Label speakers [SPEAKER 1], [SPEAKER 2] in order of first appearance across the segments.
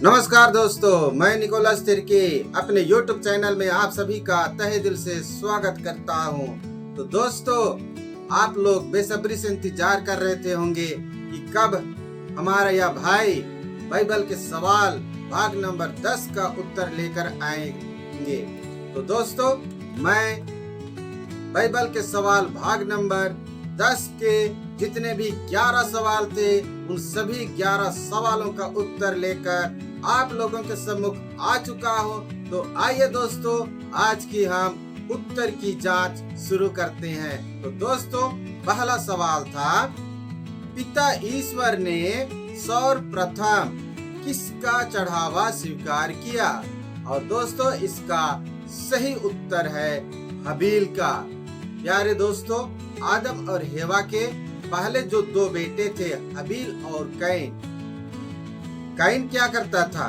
[SPEAKER 1] नमस्कार दोस्तों, मैं निकोलस तिर्की अपने YouTube चैनल में आप सभी का तहे दिल से स्वागत करता हूं। तो दोस्तों, आप लोग बेसब्री से इंतजार कर रहे थे होंगे कि कब हमारा यह भाई बाइबल के सवाल भाग नंबर 10 का उत्तर लेकर आएंगे। तो दोस्तों, मैं बाइबल के सवाल भाग नंबर 10 के जितने भी 11 सवाल थे, उन सभी 11 सवालों का उत्तर लेकर आप लोगों के सम्मुख आ चुका हूँ। तो आइए दोस्तों, आज की हम उत्तर की जांच शुरू करते हैं। तो दोस्तों, पहला सवाल था, पिता ईश्वर ने सर्वप्रथम किसका चढ़ावा स्वीकार किया? और दोस्तों, इसका सही उत्तर है हबील का। प्यारे दोस्तों, आदम और हेवा के पहले जो दो बेटे थे, हबील और कैन। कैन क्या करता था?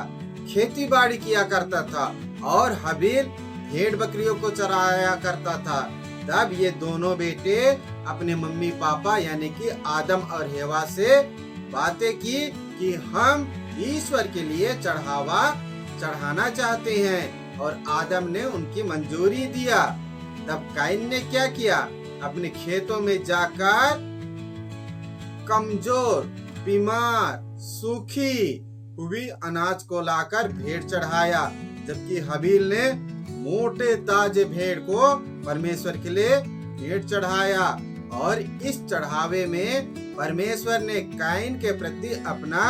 [SPEAKER 1] खेती बाड़ी किया करता था और हबील भेड़ बकरियों को चराया करता था। तब ये दोनों बेटे अपने मम्मी पापा यानी कि आदम और हेवा से बातें की कि हम ईश्वर के लिए चढ़ावा चढ़ाना चाहते हैं, और आदम ने उनकी मंजूरी दिया। तब कैन ने क्या किया? अपने खेतों में जाकर कमजोर, बीमार, सूखी हुई अनाज को लाकर भेड़ चढ़ाया, जबकि हबील ने मोटे ताजे भेड़ को परमेश्वर के लिए भेड़ चढ़ाया। और इस चढ़ावे में परमेश्वर ने कैन के प्रति अपना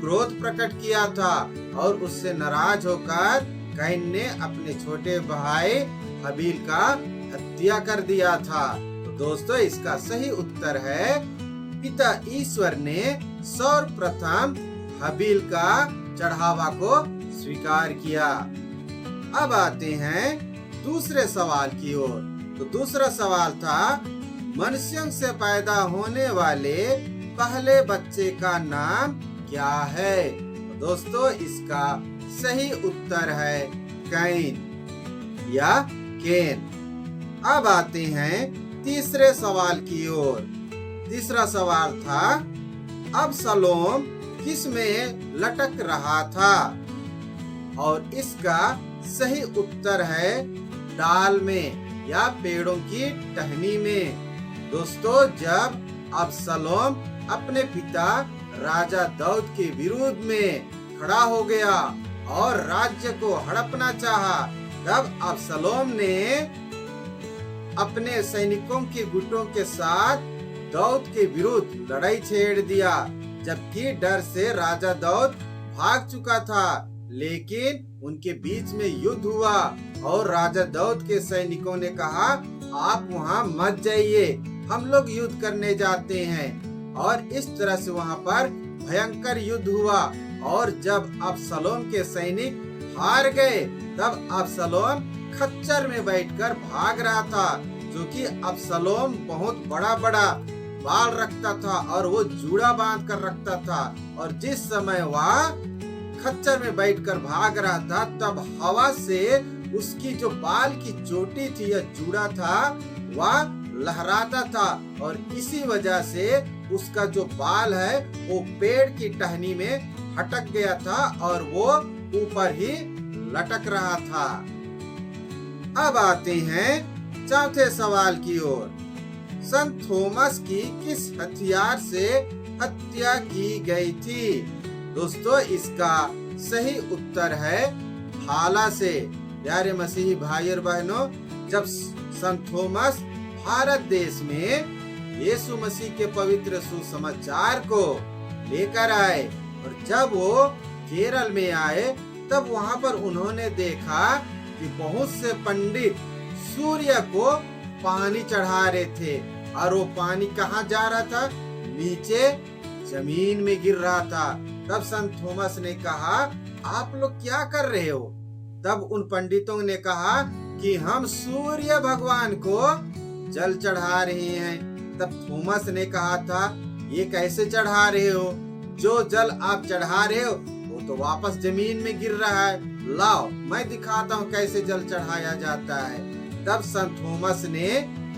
[SPEAKER 1] क्रोध प्रकट किया था और उससे नाराज होकर कैन ने अपने छोटे भाई हबील का हत्या कर दिया था। तो दोस्तों, इसका सही उत्तर है पिता ईश्वर ने सर्वप्रथम हबील का चढ़ावा को स्वीकार किया। अब आते हैं दूसरे सवाल की ओर। तो दूसरा सवाल था, मनुष्यों से पैदा होने वाले पहले बच्चे का नाम क्या है? तो दोस्तों, इसका सही उत्तर है कैन या केन। अब आते हैं तीसरे सवाल की ओर। तीसरा सवाल था, अबसलोम किस में लटक रहा था? और इसका सही उत्तर है डाल में या पेड़ों की टहनी में। दोस्तों, जब अबसलोम अपने पिता राजा दाऊद के विरोध में खड़ा हो गया और राज्य को हड़पना चाहा, तब अबसलोम ने अपने सैनिकों के गुटों के साथ दाऊद के विरुद्ध लड़ाई छेड़ दिया, जबकि डर से राजा दाऊद भाग चुका था। लेकिन उनके बीच में युद्ध हुआ और राजा दाऊद के सैनिकों ने कहा, आप वहां मत जाइए, हम लोग युद्ध करने जाते हैं। और इस तरह से वहां पर भयंकर युद्ध हुआ। और जब अबसलोम के सैनिक हार गए, तब अबसलोम खच्चर में बैठकर भाग रहा था, जो कि अबसलोम बहुत बड़ा बड़ा बाल रखता था और वो जूड़ा बांध कर रखता था। और जिस समय वह खच्चर में बैठकर भाग रहा था, तब हवा से उसकी जो बाल की चोटी थी या जूड़ा था, वह लहराता था। और इसी वजह से उसका जो बाल है वो पेड़ की टहनी में हटक गया था और वो ऊपर ही लटक रहा था। अब आते हैं चौथे सवाल की ओर। संत थॉमस की किस हथियार से हत्या की गई थी? दोस्तों, इसका सही उत्तर है भाला से। प्यारे मसीही भाई और बहनों, जब संत थॉमस भारत देश में यीशु मसीह के पवित्र सुसमाचार को लेकर आए और जब वो केरल में आए, तब वहां पर उन्होंने देखा कि बहुत से पंडित सूर्य को पानी चढ़ा रहे थे, और वो पानी कहाँ जा रहा था? नीचे जमीन में गिर रहा था। तब संत थॉमस ने कहा, आप लोग क्या कर रहे हो? तब उन पंडितों ने कहा कि हम सूर्य भगवान को जल चढ़ा रहे हैं। तब थॉमस ने कहा था, ये कैसे चढ़ा रहे हो? जो जल आप चढ़ा रहे हो वो तो वापस जमीन में गिर रहा है। लाओ, मैं दिखाता हूँ कैसे जल चढ़ाया जाता है। तब संत थॉमस ने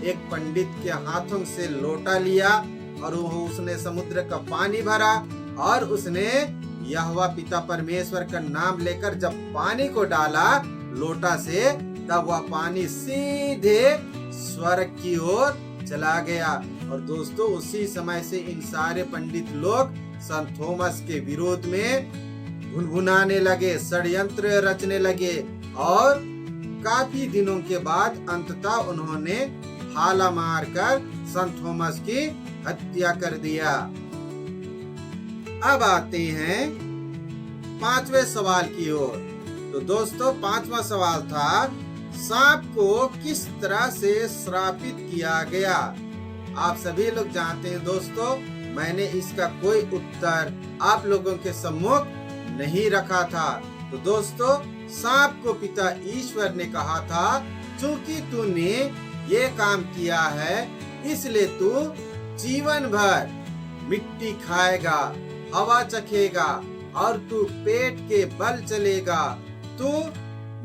[SPEAKER 1] एक पंडित के हाथों से लोटा लिया और उसने समुद्र का पानी भरा और उसने यहोवा पिता परमेश्वर का नाम लेकर जब पानी को डाला लोटा से, तब वह पानी सीधे स्वर्ग की ओर चला गया। और दोस्तों उसी समय से इन सारे पंडित लोग संत थॉमस के विरोध में भुनभुनाने लगे, षड्यंत्र रचने लगे और काफी दिनों के बाद अंततः उन्होंने भाला मारकर संत थॉमस की हत्या कर दिया। अब आते हैं 5वें सवाल की ओर। तो दोस्तों 5वां सवाल था, सांप को किस तरह से श्रापित किया गया? आप सभी लोग जानते हैं दोस्तों, मैंने इसका कोई उत्तर आप लोगों के सम्मुख नहीं रखा था। तो दोस्तों सांप को पिता ईश्वर ने कहा था, चूंकि तूने ये काम किया है इसलिए तू जीवन भर मिट्टी खाएगा, हवा चखेगा और तू पेट के बल चलेगा। तू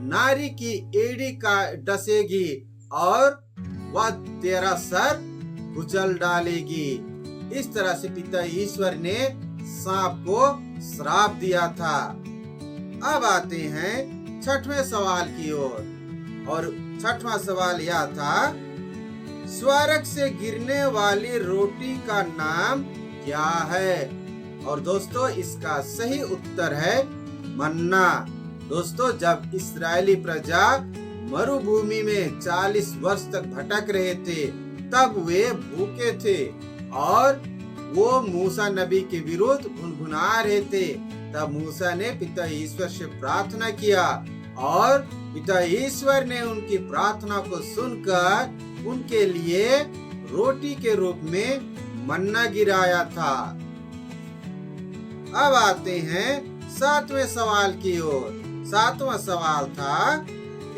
[SPEAKER 1] नारी की एड़ी का डसेगी और वह तेरा सर कुचल डालेगी। इस तरह से पिता ईश्वर ने सांप को श्राप दिया था। अब आते हैं 6वें सवाल की ओर। और 6वां सवाल यह था, स्वर्ग से गिरने वाली रोटी का नाम क्या है? और दोस्तों इसका सही उत्तर है मन्ना। दोस्तों जब इस्राएली प्रजा मरुभूमि में 40 वर्ष तक भटक रहे थे, तब वे भूखे थे और वो मूसा नबी के विरुद्ध भुनभुना रहे थे। तब मूसा ने पिता ईश्वर से प्रार्थना किया और पिता ईश्वर ने उनकी प्रार्थना को सुनकर उनके लिए रोटी के रूप में मन्ना गिराया था। अब आते हैं 7वें सवाल की ओर। 7वां सवाल था,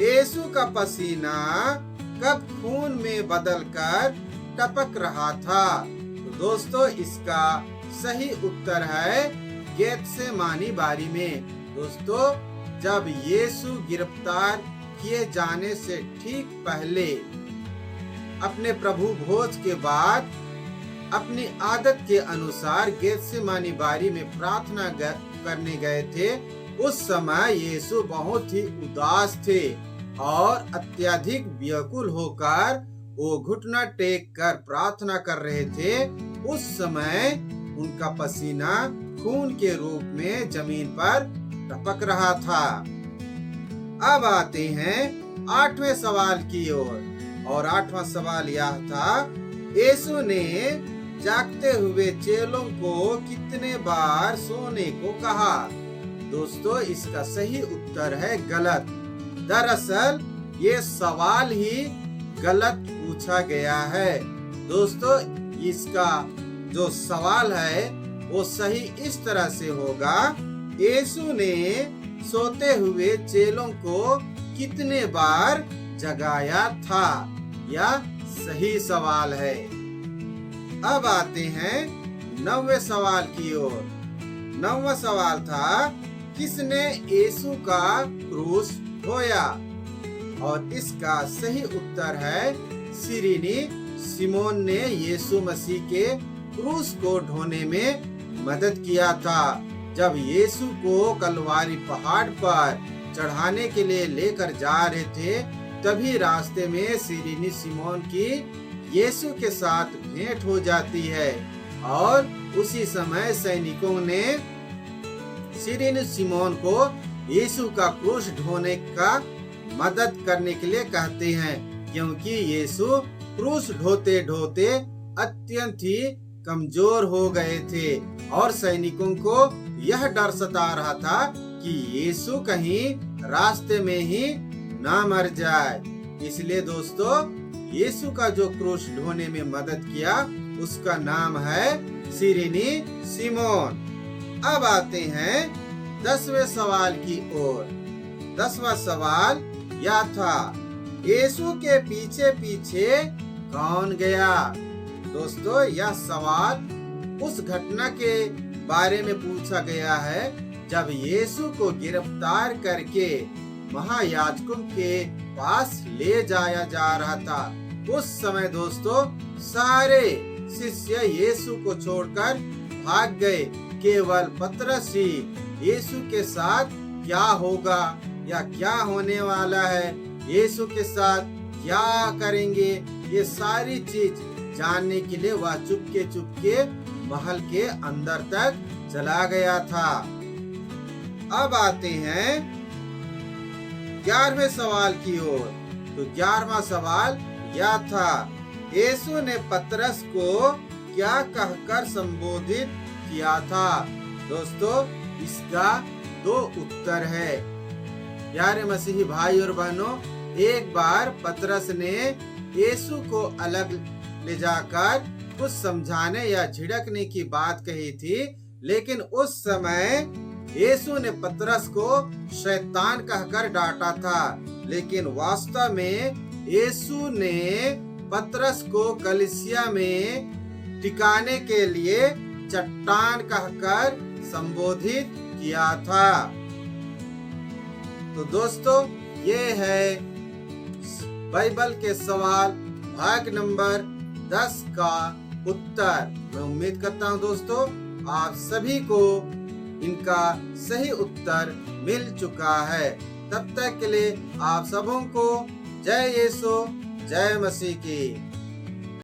[SPEAKER 1] यीशु का पसीना कब खून में बदलकर टपक रहा था? तो दोस्तों इसका सही उत्तर है गेत्सेमानी बारी में। दोस्तों जब यीशु गिरफ्तार किए जाने से ठीक पहले अपने प्रभु भोज के बाद अपनी आदत के अनुसार गेत्सेमानी बारी में प्रार्थना करने गए थे, उस समय यीशु बहुत ही उदास थे और अत्यधिक व्याकुल होकर वो घुटना टेक कर प्रार्थना कर रहे थे। उस समय उनका पसीना खून के रूप में जमीन पर टपक रहा था। अब आते हैं 8वें सवाल की ओर। और 8वां सवाल यह था, यीशु ने जागते हुए चेलों को कितने बार सोने को कहा? दोस्तों इसका सही उत्तर है गलत। दरअसल ये सवाल ही गलत पूछा गया है। दोस्तों इसका जो सवाल है वो सही इस तरह से होगा, यीशु ने सोते हुए चेलों को कितने बार जगाया था? यह सही सवाल है। अब आते हैं 9वें सवाल की ओर। 9वां सवाल था, किसने यीशु का क्रूस ढोया? और इसका सही उत्तर है सिरिनी सिमोन ने यीशु मसीह के क्रूस को ढोने में मदद किया था। जब यीशु को कलवारी पहाड़ पर चढ़ाने के लिए लेकर जा रहे थे, तभी रास्ते में सिरिनी सिमोन की यीशु के साथ भेंट हो जाती है और उसी समय सैनिकों ने सिरिनी सिमोन को यीशु का क्रूस ढोने का मदद करने के लिए कहते हैं, क्योंकि यीशु क्रूस ढोते ढोते अत्यंत ही कमजोर हो गए थे और सैनिकों को यह डर सता रहा था कि यीशु कहीं रास्ते में ही ना मर जाए। इसलिए दोस्तों यीशु का जो क्रूस ढोने में मदद किया उसका नाम है सिरिनी सिमोन। अब आते हैं 10वें सवाल की ओर। 10वां सवाल यह था, यीशु के पीछे पीछे कौन गया? दोस्तों यह सवाल उस घटना के बारे में पूछा गया है जब यीशु को गिरफ्तार करके महायाजकों के पास ले जाया जा रहा था। उस समय दोस्तों सारे शिष्य यीशु को छोड़कर भाग गए केवल पतरस ही यीशु के साथ क्या होगा या क्या होने वाला है, यीशु के साथ क्या करेंगे, ये सारी चीज जानने के लिए वह चुपके महल के अंदर तक चला गया था। अब आते हैं 11वें सवाल की ओर। तो 11वां सवाल यह था, यीशु ने पतरस को क्या कहकर संबोधित किया था। दोस्तों, इसका 2 उत्तर है। प्यारे मसीही भाई और बहनों, एक बार पतरस ने यीशु को अलग ले जाकर कुछ समझाने या झिड़कने की बात कही थी, लेकिन उस समय यीशु ने पतरस को शैतान कहकर डांटा था। लेकिन वास्तव में यीशु ने पतरस को कलीसिया में टिकाने के लिए चट्टान कहकर संबोधित किया था। तो दोस्तों, ये है बाइबल के सवाल भाग नंबर 10 का उत्तर। मैं उम्मीद करता हूँ दोस्तों, आप सभी को इनका सही उत्तर मिल चुका है। तब तक के लिए आप सबों को जय यीशु, जय मसीह की।